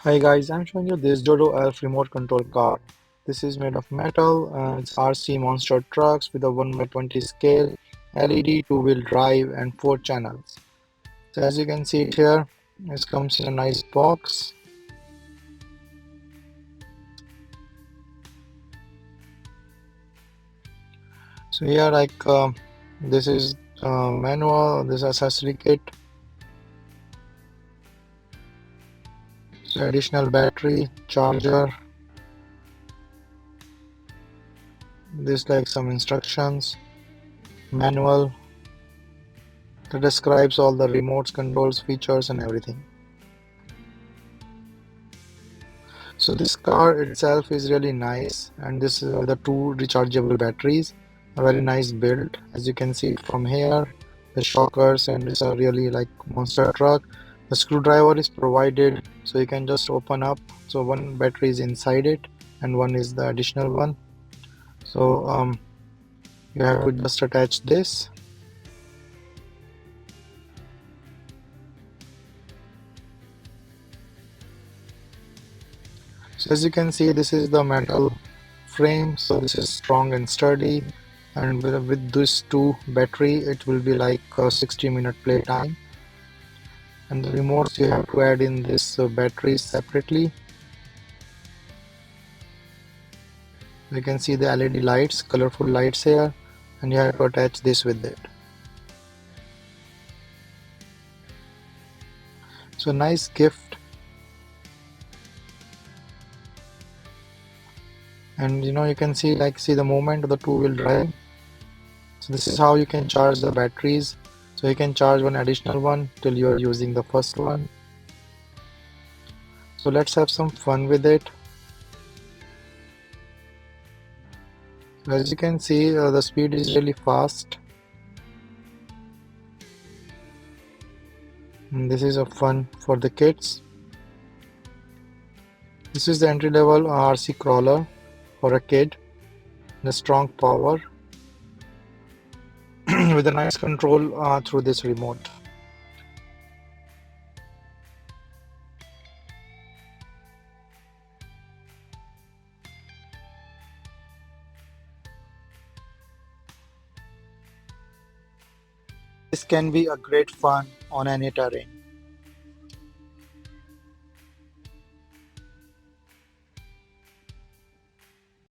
Hi guys, I'm showing you this DoDoeleph remote control car. This is made of metal and it's RC monster trucks with a 1/20 scale, LED two-wheel drive and 4 channels. So as you can see it here, it comes in a nice box. So here this is manual, this accessory kit, so additional battery, charger, this like some instructions, manual that describes all the remotes, controls, features and everything. So this car itself is really nice, and this is the two rechargeable batteries, a very nice build. As you can see from here, the shockers, and it's a really like monster truck. The screwdriver is provided, so you can just open up. So one battery is inside it, and one is the additional one. So you have to just attach this. So as you can see, this is the metal frame, so this is strong and sturdy, and with this two battery it will be like a 60-minute playtime. And the remotes you have to add in this batteries separately. You can see the LED lights, colorful lights here, and you have to attach this with it. So nice gift. And you can see the movement of the two-wheel drive. So this is how you can charge the batteries. So you can charge one additional one till you are using the first one. So let's have some fun with it. As you can see, the speed is really fast. And this is a fun for the kids. This is the entry-level RC crawler for a kid. The strong power with a nice control through this remote. This can be a great fun on any terrain.